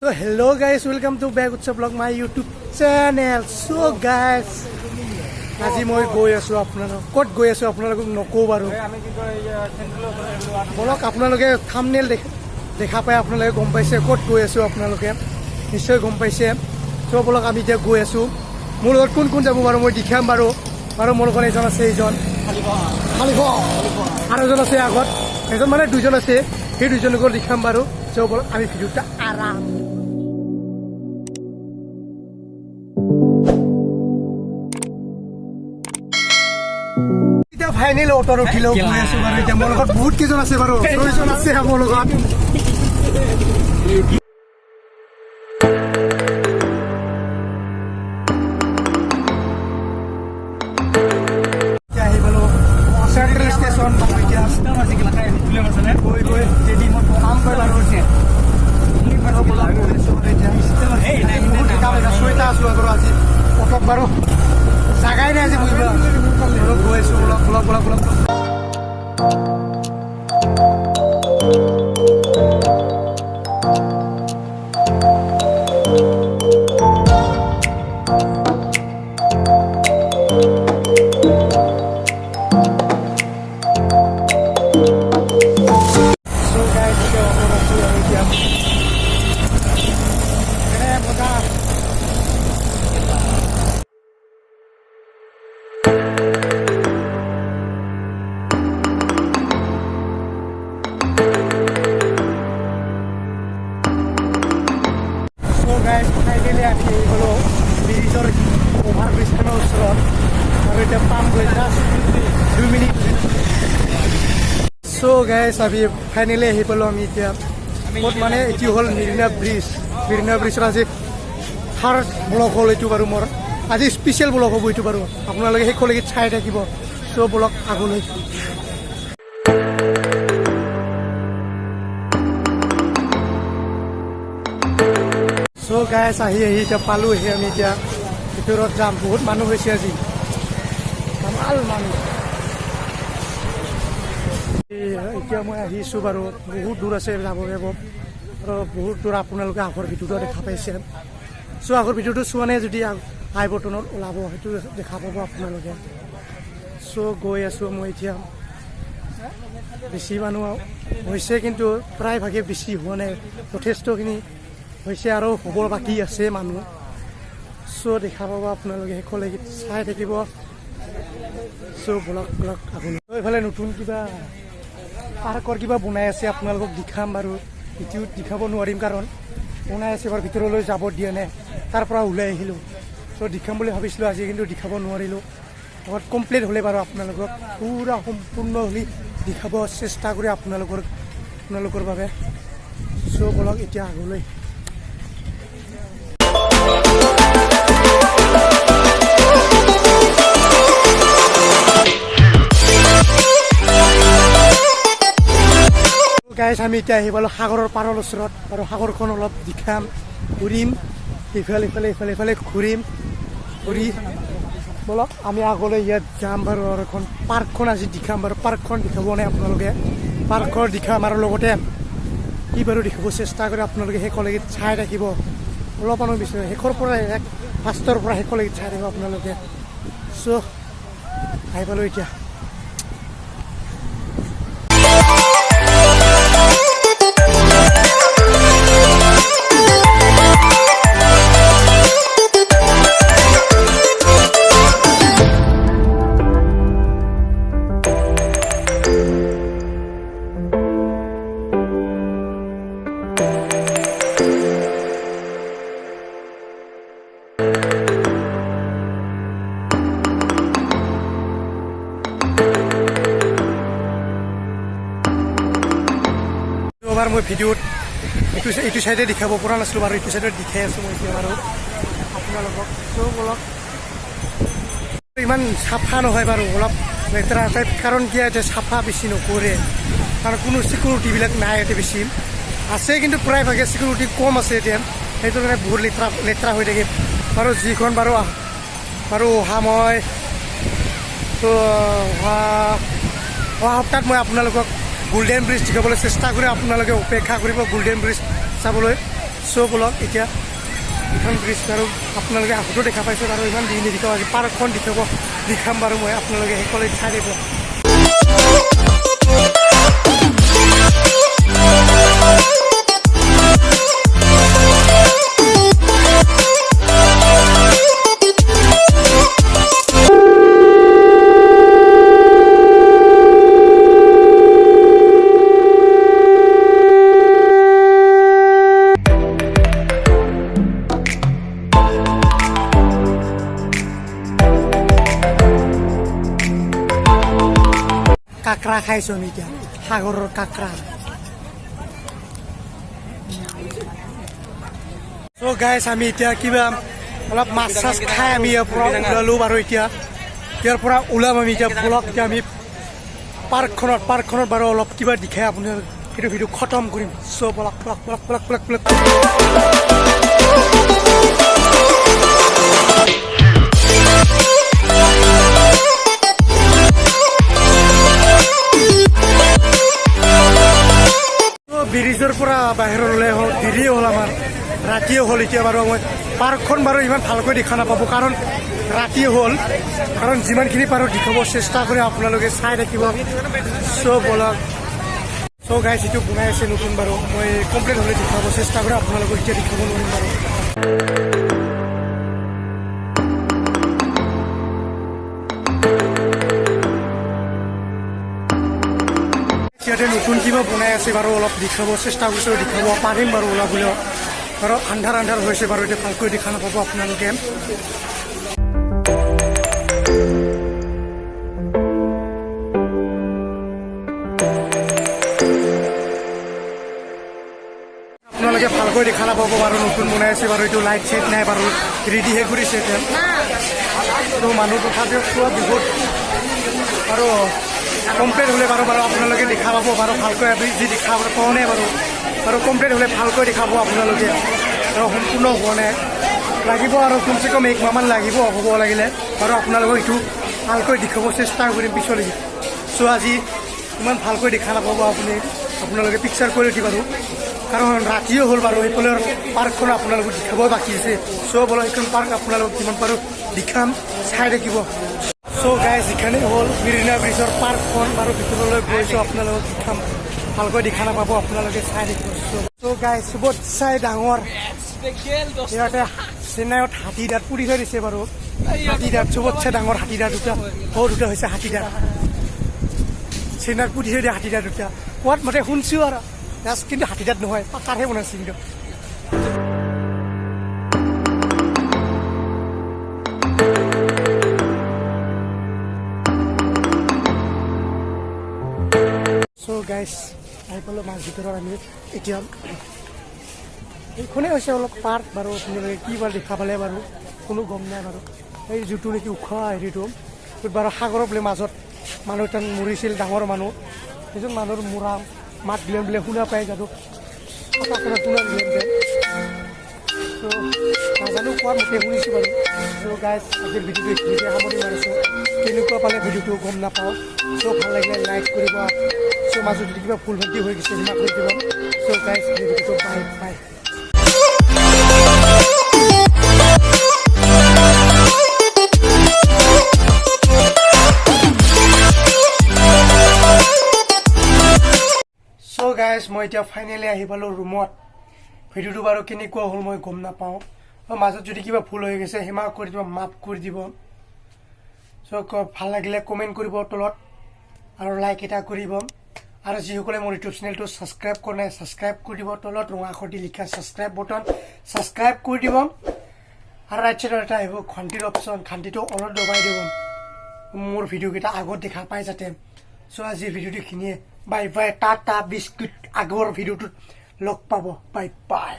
So hello guys, welcome to back to vlog my YouTube channel. So guys, আজি মই গৈ আছো আপোনালোক ক'ত গৈ আছো আপোনালোকক নকওঁ বাৰু বলক আপোনালোকে থাম্বনেল দেখা পাই আপোনালোকে গম পাইছে ক'ত গৈ আছো আপোনালোকে নিশ্চয় গম পাইছে so বলক আমি এতিয়া গৈ আছো মোৰ লগত কোন কোন যাব বাৰু মই দেখাম বাৰু মোৰ লগত এজন আছে এইজন খালিফ আৰু এজন আছে আগত এজন মানে দুজন আছে সেই দুজনক দেখাম বাৰু so বলক আমি ভিডিওটা আৰাম ফাইনেল অটৰ উঠিলেও গৈ আছো বাৰু এতিয়া মোৰ লগত বহুত কেইজন আছে বাৰু ছয়জন আছে মোৰ লগত চেন্ট্ৰেল ষ্টেচন গৈ গৈ যেদি মই কাম কৰিব লৈছে ছয়টা আছো বাৰু আজি অটত বাৰু জাগাই নাই আজি বহিব গৈ আছো বলক ফাইনেলি আহি গ'লো ব্ৰিজৰ অভাৰ ব্ৰিজখনৰ ওচৰত আৰু এতিয়া পাম গৈ জাষ্ট 2 মিনিট চ' গাইজ আমি ফাইনেলি আহি পালোঁ আমি এতিয়া ক'ত মানে এইটো হ'ল মিৰিনা ব্ৰিজৰ আজি থাৰ্ড ব্লগ হ'ল এইটো বাৰু মোৰ আজি স্পেচিয়েল ব্লগ হ'ব এইটো বাৰু আপোনালোকে শেষলৈকে চাই থাকিব চ' ব্লগ আগলৈ চ' গাইজ আহি এতিয়া পালোহি আমি এতিয়া ভিতৰত যাম বহুত মানুহ হৈছে আজি কামাল মানুহ এতিয়া মই আহিছোঁ বাৰু বহুত দূৰ আছে যাব লাগিব আৰু বহুত দূৰ আপোনালোকে আগৰ ভিডিঅ'টো দেখা পাইছে চ' আগৰ ভিডিঅ'টো চোৱা নাই যদি আই বটনত ওলাব সেইটো দেখা পাব আপোনালোকে চ' গৈ আছোঁ মই এতিয়া বেছি মানুহ হৈছে কিন্তু প্ৰায়ভাগে বেছি হোৱা নাই যথেষ্টখিনি হৈছে আৰু হ'ব বাকী আছে মানুহ চ' দেখা পাব আপোনালোকে শেষলৈকে চাই থাকিব চ' ব্লগ আপুনি এইফালে নতুন কিবা পাৰ্কৰ কিবা বনাই আছে আপোনালোকক দেখাম বাৰু ভিডিঅ'ত দেখাব নোৱাৰিম কাৰণ বনাই আছে বাৰু ভিতৰলৈ যাব দিয়া নাই তাৰ পৰা ওলাই আহিলোঁ চ' দেখাম বুলি ভাবিছিলোঁ আজি কিন্তু দেখাব নোৱাৰিলোঁ লগত কমপ্লিট হ'লে বাৰু আপোনালোকক পূৰা সম্পূৰ্ণ হ'লে দেখাব চেষ্টা কৰি আপোনালোকৰ বাবে চ' ব্লগ এতিয়া আগলৈ গাইজ আমি এতিয়া আহি পালোঁ সাগৰৰ পাৰৰ ওচৰত আৰু সাগৰখন অলপ দেখাম ঘূৰিম ইফালে ঘূৰি বলক আমি আগলৈ ইয়াত যাম বাৰু আৰু এখন পাৰ্কখন আজি দেখাম বাৰু পাৰ্কখন দেখাব নাই আপোনালোকে পাৰ্কৰ দেখাম আৰু লগতে কি বাৰু দেখাব চেষ্টা কৰি আপোনালোকে শেষলৈকে চাই থাকিব অলপমানো বিচাৰে শেষৰ পৰা ফাৰ্ষ্টৰ পৰা শেষলৈকে চাই থাকিব আপোনালোকে চ' আহি পালোঁ এতিয়া মই ভিডিঅ'ত এইটো চাইডে দেখাব পৰা নাছিলোঁ বাৰু এইটো চাইডত দেখাই আছোঁ মই এতিয়া বাৰু আপোনালোকক চ' অলপ ইমান চাফা নহয় বাৰু অলপ লেতেৰা টাইপ কাৰণ কি ইয়াতে চাফা বেছি নকৰে কাৰণ কোনো চিকিউৰিটিবিলাক নাই ইয়াতে বেছি আছে কিন্তু প্ৰায়ভাগে চিকিউৰিটি কম আছে এতিয়া সেইটো কাৰণে বহুত লেতেৰা হৈ থাকে বাৰু যিখন বাৰু অহা মই তো অহা সপ্তাহত মই আপোনালোকক গোল্ডেন ব্ৰিজ দেখাবলৈ চেষ্টা কৰি আপোনালোকে অপেক্ষা কৰিব গোল্ডেন ব্ৰিজ চাবলৈ চ' বলক এতিয়া এইখন ব্ৰিজ বাৰু আপোনালোকে আগতো দেখা পাইছে বাৰু ইমান দি নিদেখাওঁ আজি পাৰ্কখন দেখাম বাৰু মই আপোনালোকে সেইকলে চাই দিব কাকৰা খাইছোঁ আমি এতিয়া সাগৰৰ কাকৰা চ' গাইছ আমি এতিয়া কিবা অলপ মাছ চাছ খাই আমি ইয়াৰ পৰা ওলালোঁ বাৰু এতিয়া ইয়াৰ পৰা ওলাম আমি এতিয়া বলক এতিয়া আমি পাৰ্কখনত বাৰু অলপ কিবা দেখাই আপোনাৰ সেইটো ভিডিঅ' খতম কৰিম চ' বলক ব্ৰিজৰ পৰা বাহিৰলৈ হ'ল দেৰিয়ে হ'ল আমাৰ ৰাতিয়ে হ'ল এতিয়া বাৰু মই পাৰ্কখন বাৰু ইমান ভালকৈ দেখা নাপাব কাৰণ ৰাতিয়ে হ'ল কাৰণ যিমানখিনি পাৰোঁ দেখাব চেষ্টা কৰি আপোনালোকে চাই থাকিব চ' বলক চ' গাইছ এইটো বনাই আছে নতুন বাৰু মই কমপ্লিট হ'লে দেখাব চেষ্টা কৰি আপোনালোকক এতিয়া দেখাব নোৱাৰিম বাৰু ইয়াতে নতুন কিবা বনাই আছে বাৰু অলপ দেখাব চেষ্টা কৰিছোঁ দেখাব পাৰিম বাৰু ওলাবলৈও বাৰু আন্ধাৰ হৈছে বাৰু এতিয়া ভালকৈ দেখা নাপাব আপোনালোকে ভালকৈ দেখা নাপাব বাৰু নতুন বনাই আছে বাৰু এইটো লাইট চাইট নাই বাৰু ৰেডিহে কৰিছে এতিয়া ত' মানুহ তথাপিও চোৱা বহুত আৰু কমপ্লিট হ'লে বাৰু আপোনালোকে দেখা পাব বাৰু ভালকৈ আমি যি দেখা পোৱা নাই বাৰু কমপ্লিট হ'লে ভালকৈ দেখাব আপোনালোকে আৰু সম্পূৰ্ণ হোৱা নাই লাগিব আৰু কমচে কম 1 মাহমান লাগিব হ'ব লাগিলে বাৰু আপোনালোকক এইটো ভালকৈ দেখাব চেষ্টা কৰিম পিছলৈকে চ' আজি ইমান ভালকৈ দেখা নাপাব আপোনালোকে পিকচাৰ কৰি উঠি বাৰু কাৰণ ৰাতিও হ'ল বাৰু সেইফালে পাৰ্কখন আপোনালোকক দেখাব বাকী আছে চ' বলক সেইখন পাৰ্ক আপোনালোকক যিমান পাৰোঁ দেখাম চাই থাকিব চ' গাইজ এইখানে হ'ল মেৰিনা ব্ৰিজৰ পাৰ্কখন বাৰু ভিতৰলৈ গৈছোঁ আপোনালোকক দেখাম ভালকৈ দেখা নাপাব আপোনালোকে চাই থাকিব চ' গাইজ চবত চাই ডাঙৰ ইয়াতে চেন্নাইত হাতীদাঁত পুৰি থৈ দিছে বাৰু হাতীদাঁত চবতছে ডাঙৰ হাতীদাঁত দুটা হৈছে হাতীদাঁত চেন্নাইত পুৰি থৈ দিয়ে হাতীদাঁত দুটা কোৱাত মতে শুনছোঁ আৰু কিন্তু হাতীদাঁত নহয় পাকাৰহে বনাইছে কিন্তু চ' গাইজ আহি পালোঁ মাছ ভিতৰত আমি এতিয়া এইখনেই হৈছে অলপ পাৰ্ক বাৰু আপোনালোকে কি বাৰু দেখা পালে বাৰু কোনো গম নাই বাৰু এই যিটো নেকি ওখ হেৰিটো বাৰু সাগৰৰ বোলে মাজত মানুহ এজন মৰিছিল ডাঙৰ মানুহ সেইজন মানুহৰ মৰা মাত দিলে বোলে শুনা পাই যাদু শুনা দিলে ত' নাজানো কোৱা মতে শুনিছোঁ বাৰু চ' গাইজ আজিৰ ভিডিঅ'টো এইখিনিতে সামৰি মাৰিছোঁ কেনেকুৱা পালে ভিডিঅ'টো গম নাপাওঁ চ' ভাল লাগিলে লাইক কৰিব চ' মাজত যদি কিবা ভুল ভ্ৰান্তি হৈ গৈছে সিমান কৰি দিব চ' গাইজ ভিডিঅ'টো বাই চ' গাইজ মই এতিয়া ফাইনেলি আহি পালোঁ ৰুমত ভিডিঅ'টো বাৰু কেনেকুৱা হ'ল মই গম নাপাওঁ মাজত যদি কিবা ভুল হৈ গৈছে হিমা কৰি দিব মাফ কৰি দিব চ' ভাল লাগিলে কমেণ্ট কৰিব তলত আৰু লাইক এটা কৰিব আৰু যিসকলে মোৰ ইউটিউব চেনেলটো ছাবস্ক্ৰাইব কৰা নাই ছাবস্ক্ৰাইব কৰি দিব তলত ৰঙা আখৰ দি লিখা ছাবস্ক্ৰাইব বটন ছাবস্ক্ৰাইব কৰি দিব আৰু ৰাইট চাইডত এটা আহিব ঘণ্টিৰ অপশ্যন ঘণ্টিটো অলপ দবাই দিব মোৰ ভিডিঅ'কেইটা আগত দেখা পাই যাতে চ' আজিৰ ভিডিঅ'টো এইখিনিয়ে বাই বাই টাটা বিস্কুট আগৰ ভিডিঅ'টোত লগ পাব বাই বাই